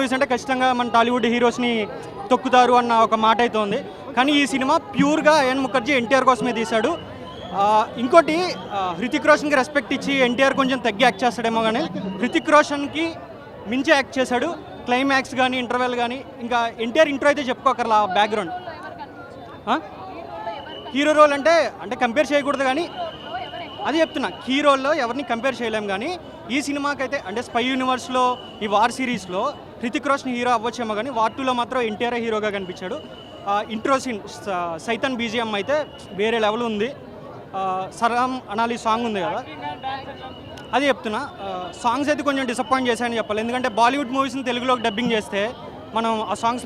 Movies అంటే ఖచ్చితంగా మన టాలీవుడ్ హీరోస్ని తొక్కుతారు అన్న ఒక మాట అయితే ఉంది. కానీ ఈ సినిమా ప్యూర్గా అయాన్ ముఖర్జీ ఎన్టీఆర్ కోసమే తీశాడు. ఇంకోటి హృతిక్ రోషన్కి రెస్పెక్ట్ ఇచ్చి ఎన్టీఆర్ కొంచెం తగ్గి యాక్ట్ చేస్తాడేమో, కానీ హృతిక్ రోషన్కి మించి యాక్ట్ చేశాడు. క్లైమాక్స్ కానీ ఇంటర్వెల్ కానీ, ఇంకా ఎన్టీఆర్ ఇంట్రో అయితే చెప్పుకోకర్లా. బ్యాక్గ్రౌండ్ హీరో రోల్ అంటే కంపేర్ చేయకూడదు, కానీ అది చెప్తున్నా, హీరోల్లో ఎవరిని కంపేర్ చేయలేం. కానీ ఈ సినిమాకైతే అంటే స్పై యూనివర్స్లో ఈ వార్ సిరీస్లో హృతిక్ రోషన్ హీరో అవ్వచ్చేమో, కానీ వార్ 2లో మాత్రం ఎన్టీఆర్ హీరోగా కనిపించాడు. ఇంట్రో సీన్ సైతన్ బీజిఎం అయితే వేరే లెవెల్ ఉంది. సరామ్ అనాలి సాంగ్ ఉంది కదా, అది చెప్తున్నా. సాంగ్స్ అయితే కొంచెం డిసప్పాయింట్ చేశాయని చెప్పాలి. ఎందుకంటే బాలీవుడ్ మూవీస్ని తెలుగులోకి డబ్బింగ్ చేస్తే మనం ఆ సాంగ్స్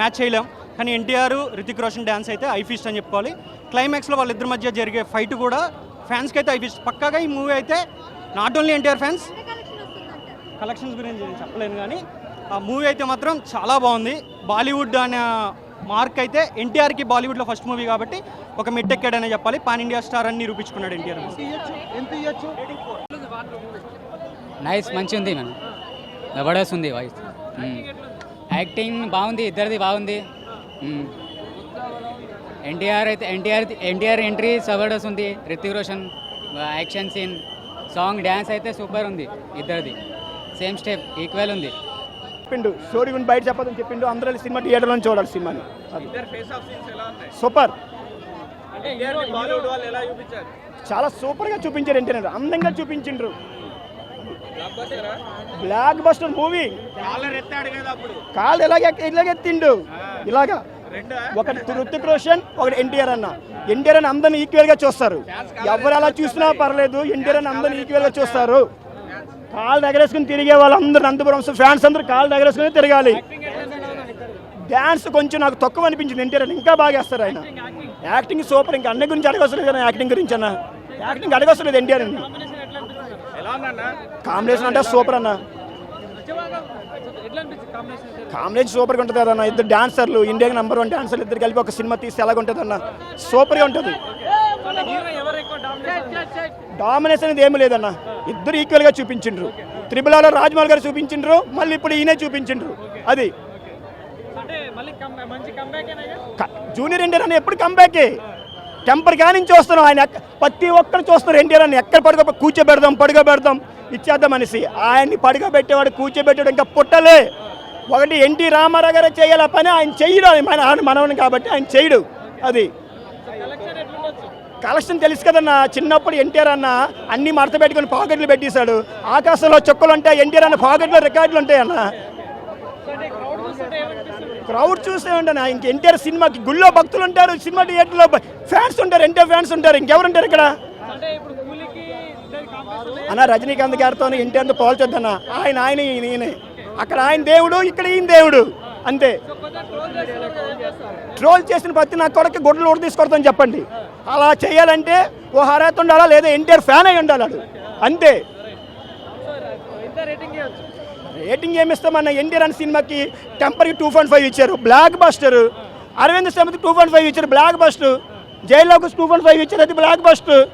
మ్యాచ్ చేయలేం. కానీ ఎన్టీఆర్ హృతిక్ రోషన్ డ్యాన్స్ అయితే ఐ ఫీస్ట్ అని చెప్పుకోవాలి. క్లైమాక్స్లో వాళ్ళిద్దరి మధ్య జరిగే ఫైట్ కూడా ఫ్యాన్స్కి అయితే ఐ ఫీస్ట్. పక్కాగా ఈ మూవీ అయితే not only NTR fans, collections గురించి నేను చెప్పలేను, కానీ ఆ మూవీ అయితే మాత్రం చాలా బాగుంది. బాలీవుడ్ అనే మార్క్ అయితే ఎన్టీఆర్కి బాలీవుడ్లో ఫస్ట్ మూవీ కాబట్టి ఒక మెట్టెక్కాడనే చెప్పాలి. పాన్ ఇండియా స్టార్ అని నిరూపించుకున్నాడు ఎన్టీఆర్. నైస్, మంచి ఉంది మనం, జబర్దస్త్ ఉంది వాయిస్, యాక్టింగ్ బాగుంది, ఇద్దరిది బాగుంది. ఎన్టీఆర్ ఎంట్రీ జబర్దస్త్ ఉంది. Hrithik Roshan action scene, song, dance అయితే సూపర్ ఉంది. ఇద్దరిది సేమ్ స్టెప్, ఈక్వల్ ఉంది. చెప్పిండు స్టోరీ గురించి బయట చెప్పదని చెప్పిండు. అందరూ సినిమా థియేటర్లో చూడాలి సినిమాని. సూపర్, చాలా సూపర్గా చూపించారు. ఎన్టీఆర్ అందంగా చూపించిండ్రు. Block buster movie. కాళ్ళు ఇలాగెత్తిండు, ఇలాగా. ఒకటి హృతిక్ రోషన్, ఒకటి ఎన్టీఆర్ అన్న. ఎన్టీఆర్ అని అందరిని ఈక్వల్గా చూస్తారు. ఎవరు అలా చూసినా పర్లేదు, ఎన్టీఆర్ అని అందరిని ఈక్వల్గా చూస్తారు. కాళ్ళు ఎగరేసుకుని తిరిగే వాళ్ళందరూ, నందపురం ఫ్యాన్స్ అందరూ కాళ్ళు ఎగరేసుకుని తిరగాలి. డ్యాన్స్ కొంచెం నాకు తక్కువ అనిపించింది. ఎన్టీఆర్ ఇంకా బాగా వేస్తారు ఆయన. Acting super. ఇంకా అన్న గురించి అడగవసలేదు కదా, యాక్టింగ్ గురించి అన్న. యాక్టింగ్ అడగవసలేదు ఎన్టీఆర్ అని. కాంబినేషన్ అంటే సూపర్ అన్న. కాంబినేషన్ సూపర్గా ఉంటుంది కదన్న. ఇద్దరు డాన్సర్లు, ఇండియాకి నెంబర్ 1 డాన్సర్లు ఇద్దరు కలిపి ఒక సినిమా తీస్తే ఎలాగుంటుంది అన్న, సూపర్గా ఉంటుంది. డామినేషన్ అనేది ఏమీ లేదన్న, ఇద్దరు ఈక్వల్గా చూపించిండ్రు. త్రిబుల్ రాజ్మౌళి గారు చూపించిండ్రు, మళ్ళీ ఇప్పుడు ఈయనే చూపించిండ్రు. అది జూనియర్ ఎన్టీఆర్ అని ఎప్పుడు కంబ్యాకే. టెంపర్ గా నుంచి వస్తున్నాం. ఆయన ప్రతి ఒక్కరు చూస్తున్నారు ఎన్టీఆర్ అని. ఎక్కడ పడుకోబెడదాం ఇచ్చేద్దాం అనేసి ఆయన్ని పడుకోబెట్టేవాడు, కూర్చోబెట్టాడు ఇంకా పుట్టలే. ఒకటి ఎన్టీ రామారావు గారే చేయాల పని, ఆయన చెయ్యడు. ఆయన మనవని కాబట్టి ఆయన చేయడు. అది కలెక్షన్ తెలుసు కదన్న. చిన్నప్పుడు ఎన్టీఆర్ అన్న అన్ని మడత పెట్టుకుని పాకెట్లు పెట్టేశాడు. ఆకాశంలో చుక్కలు ఉంటాయి, ఎన్టీఆర్ అన్న పాకెట్లో రికార్డులు ఉంటాయన్న. క్రౌడ్ చూస్తే ఉంటాను. ఇంక ఎన్టీఆర్ సినిమాకి గుళ్ళో భక్తులు ఉంటారు, సినిమా థియేటర్లో ఫ్యాన్స్ ఉంటారు, ఎన్టీఆర్ ఫ్యాన్స్ ఉంటారు. ఇంకెవరు ఉంటారు ఇక్కడ అన్న? రజనీకాంత్ గారితో ఎన్టీఆర్తో పోల్చొద్దన్న. ఆయన ఈయన. అక్కడ ఆయన దేవుడు, ఇక్కడ ఈయన దేవుడు, అంతే. ట్రోల్ చేసిన ప్రతి నా కొడుకు గొడ్డలు ఓడి తీసుకొడతాను చెప్పండి. అలా చేయాలంటే ఓ హరేత్ ఉండాలా, లేదా ఎన్టీఆర్ ఫ్యాన్ అయి ఉండాలి, అంతే. రేటింగ్ ఏమిస్తామన్న? ఎన్టీఆర్ అనే సినిమాకి టెంపర్కి 2.5 ఇచ్చారు, బ్లాక్ బస్టర్. అరవింద్ సమేత్ 2.5 ఇచ్చారు, బ్లాక్ బస్టర్. జైల్లోకి 2.5 ఇచ్చారు, అది బ్లాక్ బస్టర్.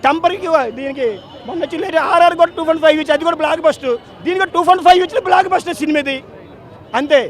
టెంపర్కి దీనికి మొన్న చిల్లరి RR కూడా 2.5 ఇచ్చారు, అది కూడా బ్లాక్ బస్టర్. దీనికి 2.5 ఇచ్చారు, బ్లాక్ బస్టర్ సినిమా ఇది, అంతే.